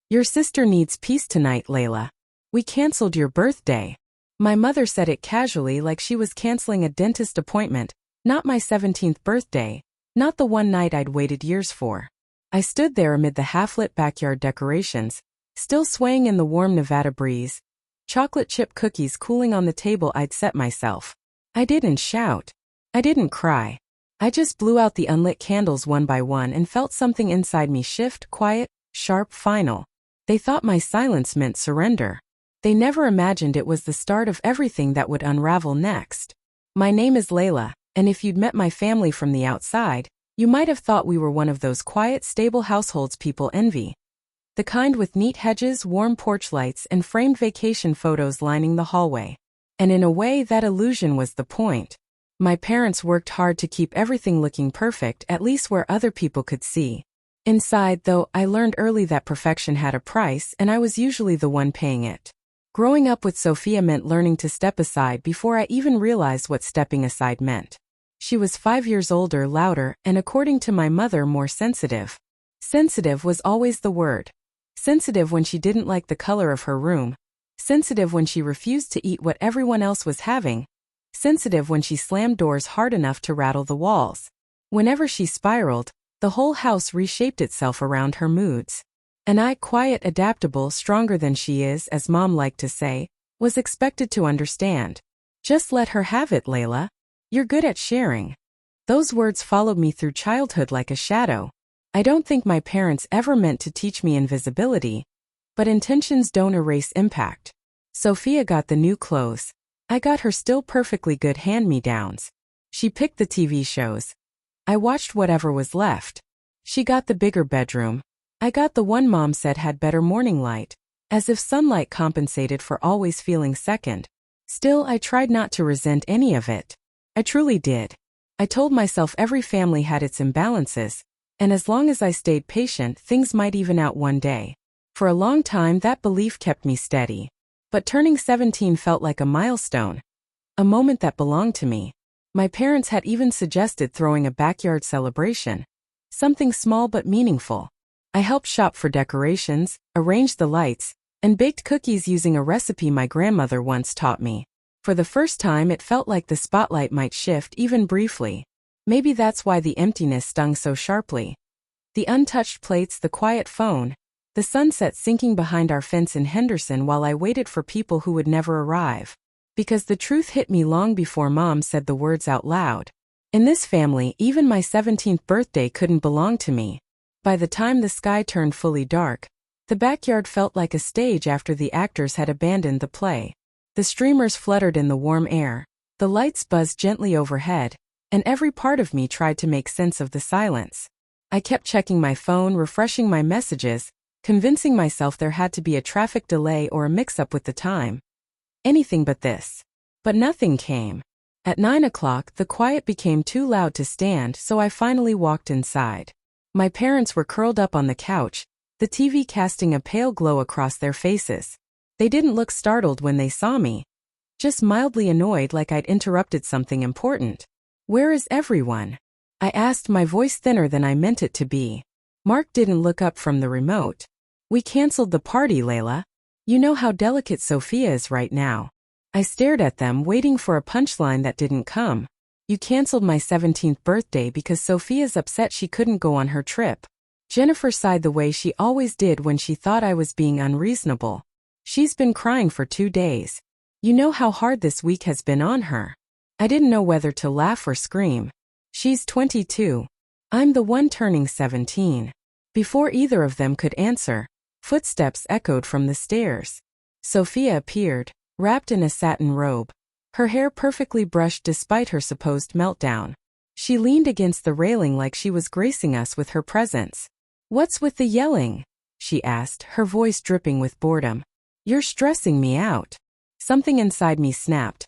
Your sister needs peace tonight, Layla. We canceled your birthday. My mother said it casually like she was canceling a dentist appointment, not my 17th birthday, not the one night I'd waited years for. I stood there amid the half-lit backyard decorations, still swaying in the warm Nevada breeze, chocolate chip cookies cooling on the table I'd set myself. I didn't shout. I didn't cry. I just blew out the unlit candles one by one and felt something inside me shift, quiet, sharp, final. They thought my silence meant surrender. They never imagined it was the start of everything that would unravel next. My name is Layla, and if you'd met my family from the outside, you might have thought we were one of those quiet, stable households people envy. The kind with neat hedges, warm porch lights, and framed vacation photos lining the hallway. And in a way, that illusion was the point. My parents worked hard to keep everything looking perfect, at least where other people could see. Inside, though, I learned early that perfection had a price, and I was usually the one paying it. Growing up with Sophia meant learning to step aside before I even realized what stepping aside meant. She was 5 years older, louder, and according to my mother, more sensitive. Sensitive was always the word. Sensitive when she didn't like the color of her room. Sensitive when she refused to eat what everyone else was having. Sensitive when she slammed doors hard enough to rattle the walls. Whenever she spiraled, the whole house reshaped itself around her moods. And I, quiet, adaptable, stronger than she is, as Mom liked to say, was expected to understand. Just let her have it, Layla. You're good at sharing. Those words followed me through childhood like a shadow. I don't think my parents ever meant to teach me invisibility, but intentions don't erase impact. Sophia got the new clothes. I got her still perfectly good hand-me-downs. She picked the TV shows. I watched whatever was left. She got the bigger bedroom. I got the one Mom said had better morning light, as if sunlight compensated for always feeling second. Still, I tried not to resent any of it. I truly did. I told myself every family had its imbalances, and as long as I stayed patient, things might even out one day. For a long time, that belief kept me steady. But turning 17 felt like a milestone, a moment that belonged to me. My parents had even suggested throwing a backyard celebration, something small but meaningful. I helped shop for decorations, arranged the lights, and baked cookies using a recipe my grandmother once taught me. For the first time, it felt like the spotlight might shift even briefly. Maybe that's why the emptiness stung so sharply. The untouched plates, the quiet phone, the sunset sinking behind our fence in Henderson while I waited for people who would never arrive. Because the truth hit me long before Mom said the words out loud. In this family, even my 17th birthday couldn't belong to me. By the time the sky turned fully dark, the backyard felt like a stage after the actors had abandoned the play. The streamers fluttered in the warm air, the lights buzzed gently overhead, and every part of me tried to make sense of the silence. I kept checking my phone, refreshing my messages, convincing myself there had to be a traffic delay or a mix-up with the time. Anything but this. But nothing came. At 9 o'clock, the quiet became too loud to stand, so I finally walked inside. My parents were curled up on the couch, the TV casting a pale glow across their faces. They didn't look startled when they saw me, just mildly annoyed like I'd interrupted something important. "Where is everyone?" I asked, my voice thinner than I meant it to be. Mark didn't look up from the remote. "We canceled the party, Layla. You know how delicate Sophia is right now." I stared at them, waiting for a punchline that didn't come. "You canceled my 17th birthday because Sophia's upset she couldn't go on her trip." Jennifer sighed the way she always did when she thought I was being unreasonable. "She's been crying for 2 days. You know how hard this week has been on her." I didn't know whether to laugh or scream. "She's 22. I'm the one turning 17. Before either of them could answer, footsteps echoed from the stairs. Sophia appeared, wrapped in a satin robe, her hair perfectly brushed despite her supposed meltdown. She leaned against the railing like she was gracing us with her presence. "What's with the yelling?" she asked, her voice dripping with boredom. "You're stressing me out." Something inside me snapped.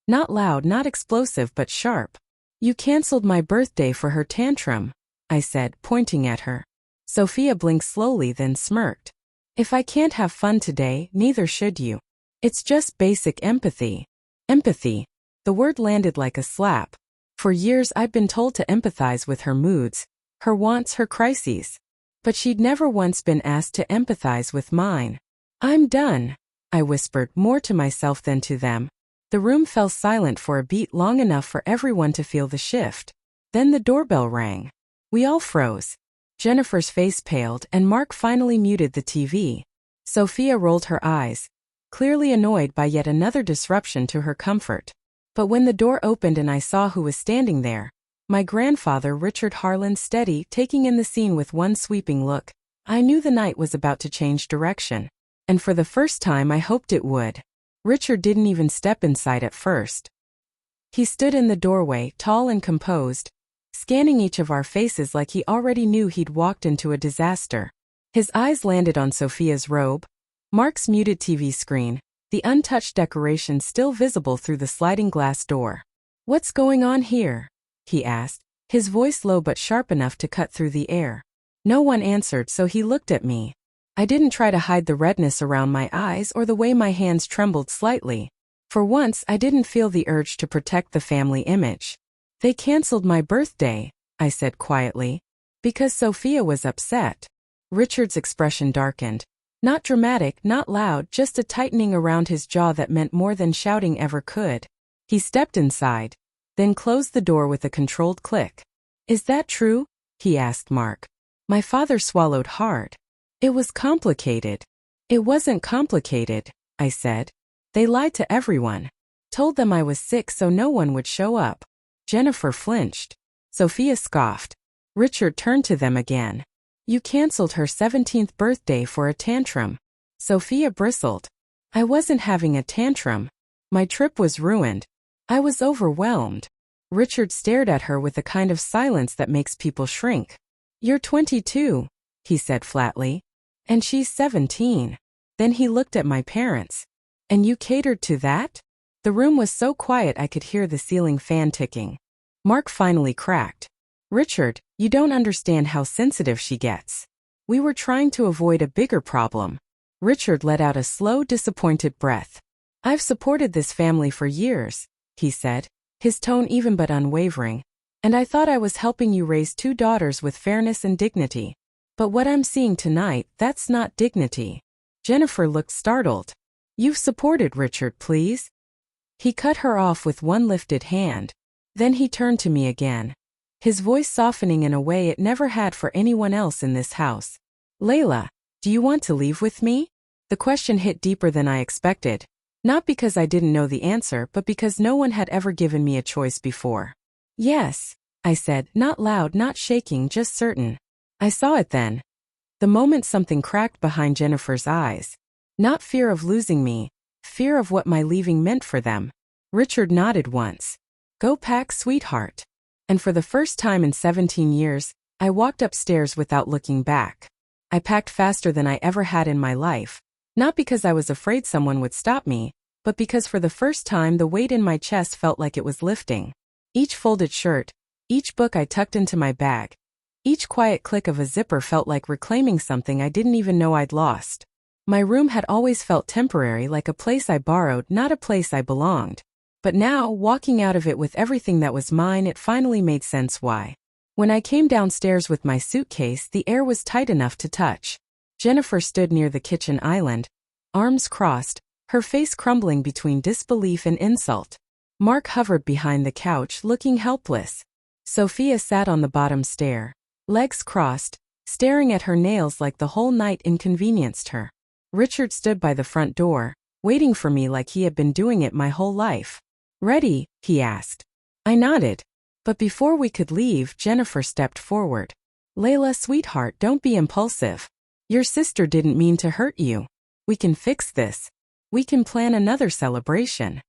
Not loud, not explosive, but sharp. "You canceled my birthday for her tantrum," I said, pointing at her. Sophia blinked slowly, then smirked. "If I can't have fun today, neither should you. It's just basic empathy." Empathy. The word landed like a slap. For years I'd been told to empathize with her moods, her wants, her crises. but she'd never once been asked to empathize with mine. "I'm done," I whispered, more to myself than to them. The room fell silent for a beat, long enough for everyone to feel the shift. Then the doorbell rang. We all froze. Jennifer's face paled, and Mark finally muted the TV. Sophia rolled her eyes, clearly annoyed by yet another disruption to her comfort. But when the door opened and I saw who was standing there, my grandfather, Richard Harlan, steady, taking in the scene with one sweeping look, I knew the night was about to change direction. And for the first time I hoped it would. Richard didn't even step inside at first. He stood in the doorway, tall and composed, scanning each of our faces like he already knew he'd walked into a disaster. His eyes landed on Sophia's robe, Mark's muted TV screen, the untouched decoration still visible through the sliding glass door. "What's going on here?" he asked, his voice low but sharp enough to cut through the air. No one answered, so he looked at me. I didn't try to hide the redness around my eyes or the way my hands trembled slightly. For once, I didn't feel the urge to protect the family image. "They canceled my birthday," I said quietly, "because Sophia was upset." Richard's expression darkened. Not dramatic, not loud, just a tightening around his jaw that meant more than shouting ever could. He stepped inside, then closed the door with a controlled click. "Is that true?" he asked Mark. My father swallowed hard. "It was complicated." "It wasn't complicated," I said. "They lied to everyone. Told them I was sick so no one would show up." Jennifer flinched. Sophia scoffed. Richard turned to them again. "You canceled her 17th birthday for a tantrum." Sophia bristled. "I wasn't having a tantrum. My trip was ruined. I was overwhelmed." Richard stared at her with a kind of silence that makes people shrink. "You're 22, he said flatly. "And she's 17. Then he looked at my parents. "And you catered to that?" The room was so quiet I could hear the ceiling fan ticking. Mark finally cracked. "Richard, you don't understand how sensitive she gets. We were trying to avoid a bigger problem." Richard let out a slow, disappointed breath. "I've supported this family for years," he said, his tone even but unwavering. "And I thought I was helping you raise 2 daughters with fairness and dignity. But what I'm seeing tonight, that's not dignity." Jennifer looked startled. "You've supported Richard, please." He cut her off with one lifted hand. Then he turned to me again, his voice softening in a way it never had for anyone else in this house. "Layla, do you want to leave with me?" The question hit deeper than I expected, not because I didn't know the answer but because no one had ever given me a choice before. "Yes," I said, not loud, not shaking, just certain. I saw it then. The moment something cracked behind Jennifer's eyes. Not fear of losing me, fear of what my leaving meant for them. Richard nodded once. "Go pack, sweetheart." And for the first time in 17 years, I walked upstairs without looking back. I packed faster than I ever had in my life, not because I was afraid someone would stop me, but because for the first time the weight in my chest felt like it was lifting. Each folded shirt, each book I tucked into my bag, each quiet click of a zipper felt like reclaiming something I didn't even know I'd lost. My room had always felt temporary, like a place I borrowed, not a place I belonged. But now, walking out of it with everything that was mine, it finally made sense why. When I came downstairs with my suitcase, the air was tight enough to touch. Jennifer stood near the kitchen island, arms crossed, her face crumbling between disbelief and insult. Mark hovered behind the couch, looking helpless. Sophia sat on the bottom stair, legs crossed, staring at her nails like the whole night inconvenienced her. Richard stood by the front door, waiting for me like he had been doing it my whole life. "Ready?" he asked. I nodded. But before we could leave, Jennifer stepped forward. "Layla, sweetheart, don't be impulsive. Your sister didn't mean to hurt you. We can fix this. We can plan another celebration."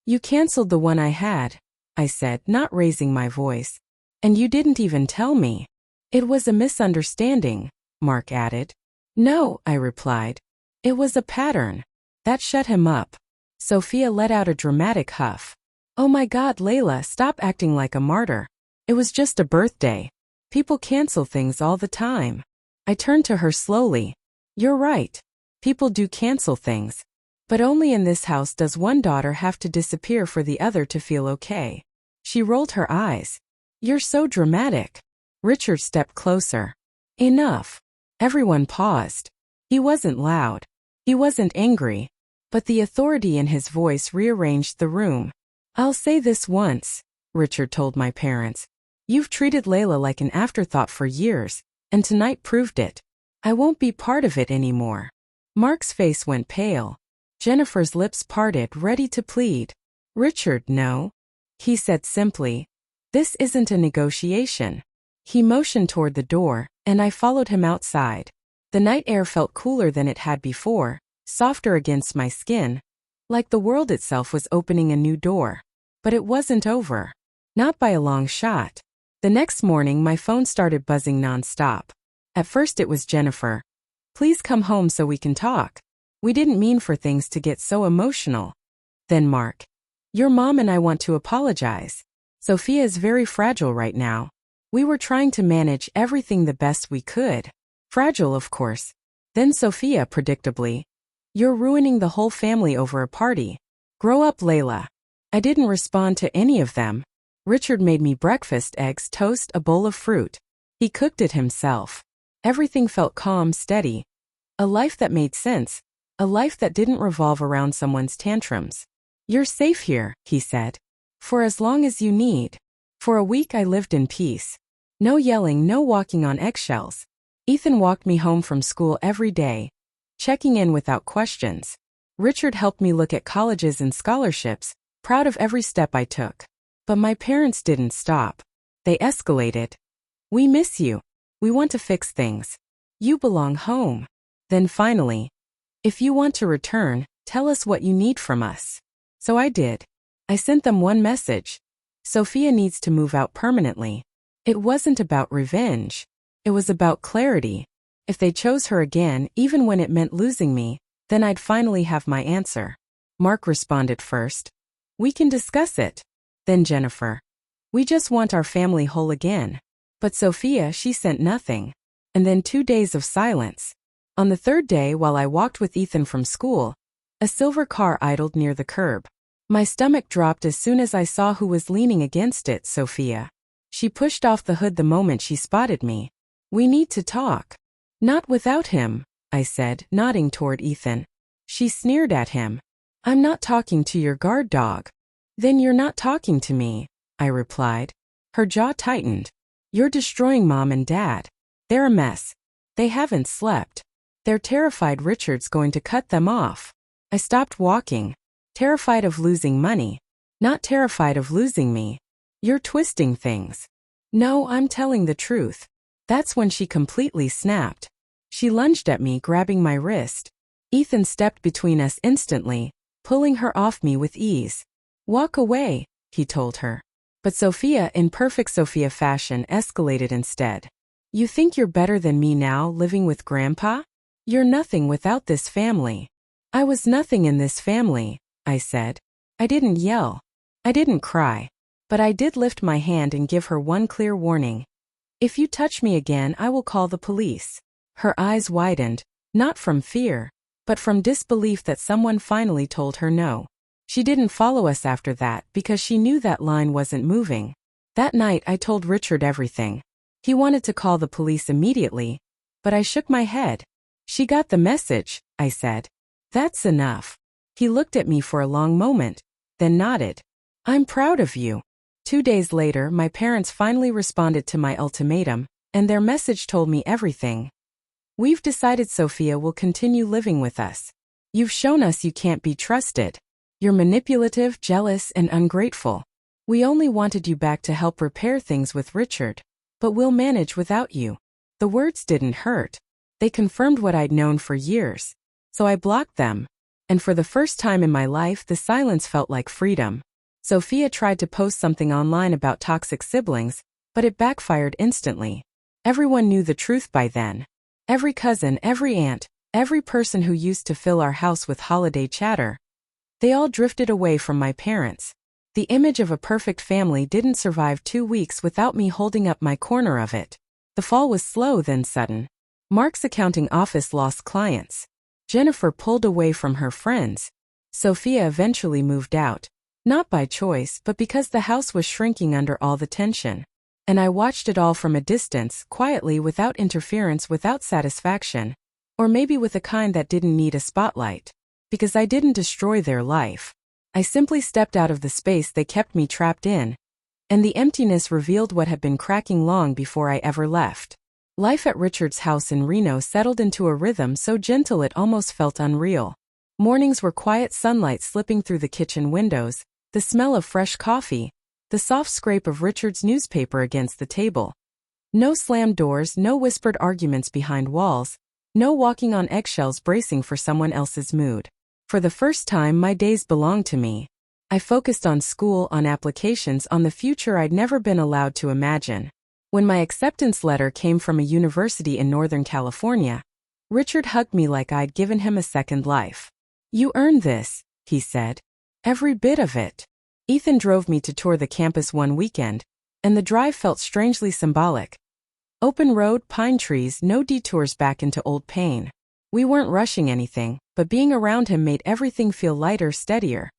"You canceled the one I had," I said, not raising my voice. "And you didn't even tell me." "It was a misunderstanding," Mark added. "No," I replied. "It was a pattern." That shut him up. Sophia let out a dramatic huff. "Oh my God, Layla, stop acting like a martyr. It was just a birthday. People cancel things all the time." I turned to her slowly. "You're right. People do cancel things. But only in this house does one daughter have to disappear for the other to feel okay." She rolled her eyes. "You're so dramatic." Richard stepped closer. "Enough. Everyone paused. He wasn't loud. He wasn't angry. But the authority in his voice rearranged the room. "I'll say this once," Richard told my parents. "You've treated Layla like an afterthought for years, and tonight proved it. I won't be part of it anymore." Mark's face went pale. Jennifer's lips parted, ready to plead. "Richard, no," he said simply. "This isn't a negotiation." He motioned toward the door, and I followed him outside. The night air felt cooler than it had before, softer against my skin, like the world itself was opening a new door. But it wasn't over. Not by a long shot. The next morning my phone started buzzing nonstop. At first it was Jennifer. "Please come home so we can talk. We didn't mean for things to get so emotional." Then Mark. "Your mom and I want to apologize. Sophia is very fragile right now. We were trying to manage everything the best we could." Fragile, of course. Then Sophia, predictably. "You're ruining the whole family over a party. Grow up, Layla." I didn't respond to any of them. Richard made me breakfast, eggs, toast, a bowl of fruit. He cooked it himself. Everything felt calm, steady. A life that made sense. A life that didn't revolve around someone's tantrums. "You're safe here," he said. "For as long as you need." For a week I lived in peace. No yelling, no walking on eggshells. Ethan walked me home from school every day, checking in without questions. Richard helped me look at colleges and scholarships, proud of every step I took. But my parents didn't stop. They escalated. "We miss you. We want to fix things. You belong home." Then finally, "If you want to return, tell us what you need from us." So I did. I sent them one message. Sophia needs to move out permanently. It wasn't about revenge. It was about clarity. If they chose her again, even when it meant losing me, then I'd finally have my answer. Mark responded first. "We can discuss it." Then Jennifer. "We just want our family whole again." But Sophia, she sent nothing. And then 2 days of silence. On the third day, while I walked with Ethan from school, a silver car idled near the curb. My stomach dropped as soon as I saw who was leaning against it, Sophia. She pushed off the hood the moment she spotted me. "We need to talk." "Not without him," I said, nodding toward Ethan. She sneered at him. "I'm not talking to your guard dog." "Then you're not talking to me," I replied. Her jaw tightened. "You're destroying Mom and Dad. They're a mess. They haven't slept. They're terrified Richard's going to cut them off." I stopped walking. Terrified of losing money. Not terrified of losing me. "You're twisting things." "No, I'm telling the truth." That's when she completely snapped. She lunged at me, grabbing my wrist. Ethan stepped between us instantly, pulling her off me with ease. "Walk away," he told her. But Sophia, in perfect Sophia fashion, escalated instead. "You think you're better than me now, living with Grandpa? You're nothing without this family." "I was nothing in this family," I said. I didn't yell. I didn't cry. But I did lift my hand and give her one clear warning. "If you touch me again, I will call the police." Her eyes widened, not from fear, but from disbelief that someone finally told her no. She didn't follow us after that because she knew that line wasn't moving. That night I told Richard everything. He wanted to call the police immediately, but I shook my head. "She got the message," I said. "That's enough." He looked at me for a long moment, then nodded. "I'm proud of you." 2 days later, my parents finally responded to my ultimatum, and their message told me everything. "We've decided Sophia will continue living with us. You've shown us you can't be trusted. You're manipulative, jealous, and ungrateful. We only wanted you back to help repair things with Richard, but we'll manage without you." The words didn't hurt. They confirmed what I'd known for years. So I blocked them. And for the first time in my life, the silence felt like freedom. Sophia tried to post something online about toxic siblings, but it backfired instantly. Everyone knew the truth by then. Every cousin, every aunt, every person who used to fill our house with holiday chatter. They all drifted away from my parents. The image of a perfect family didn't survive 2 weeks without me holding up my corner of it. The fall was slow, then sudden. Mark's accounting office lost clients. Jennifer pulled away from her friends. Sophia eventually moved out. Not by choice, but because the house was shrinking under all the tension. And I watched it all from a distance, quietly, without interference, without satisfaction. Or maybe with a kind that didn't need a spotlight. Because I didn't destroy their life. I simply stepped out of the space they kept me trapped in. And the emptiness revealed what had been cracking long before I ever left. Life at Richard's house in Reno settled into a rhythm so gentle it almost felt unreal. Mornings were quiet, sunlight slipping through the kitchen windows, the smell of fresh coffee, the soft scrape of Richard's newspaper against the table. No slammed doors, no whispered arguments behind walls, no walking on eggshells bracing for someone else's mood. For the first time, my days belonged to me. I focused on school, on applications, on the future I'd never been allowed to imagine. When my acceptance letter came from a university in Northern California, Richard hugged me like I'd given him a second life. "You earned this," he said. "Every bit of it." Ethan drove me to tour the campus one weekend, and the drive felt strangely symbolic. Open road, pine trees, no detours back into old pain. We weren't rushing anything, but being around him made everything feel lighter, steadier.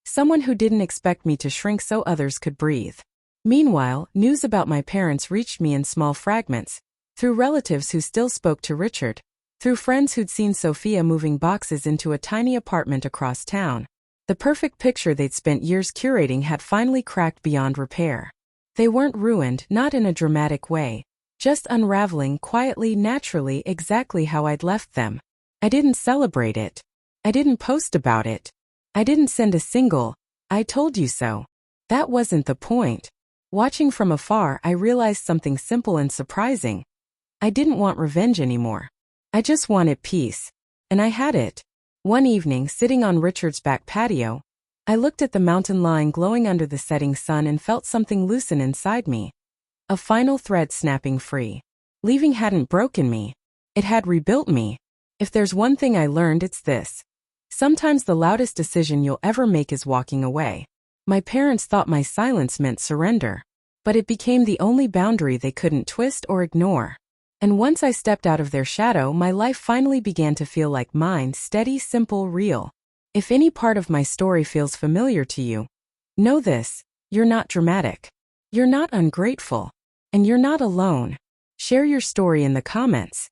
Someone who didn't expect me to shrink so others could breathe. Meanwhile, news about my parents reached me in small fragments, through relatives who still spoke to Richard, through friends who'd seen Sophia moving boxes into a tiny apartment across town. The perfect picture they'd spent years curating had finally cracked beyond repair. They weren't ruined, not in a dramatic way, just unraveling quietly, naturally, exactly how I'd left them. I didn't celebrate it. I didn't post about it. I didn't send a single, "I told you so." That wasn't the point. Watching from afar, I realized something simple and surprising. I didn't want revenge anymore. I just wanted peace. And I had it. One evening, sitting on Richard's back patio, I looked at the mountain line glowing under the setting sun and felt something loosen inside me. A final thread snapping free. Leaving hadn't broken me. It had rebuilt me. If there's one thing I learned, it's this. Sometimes the loudest decision you'll ever make is walking away. My parents thought my silence meant surrender. But it became the only boundary they couldn't twist or ignore. And once I stepped out of their shadow, my life finally began to feel like mine, steady, simple, real. If any part of my story feels familiar to you, know this: you're not dramatic. You're not ungrateful. And you're not alone. Share your story in the comments.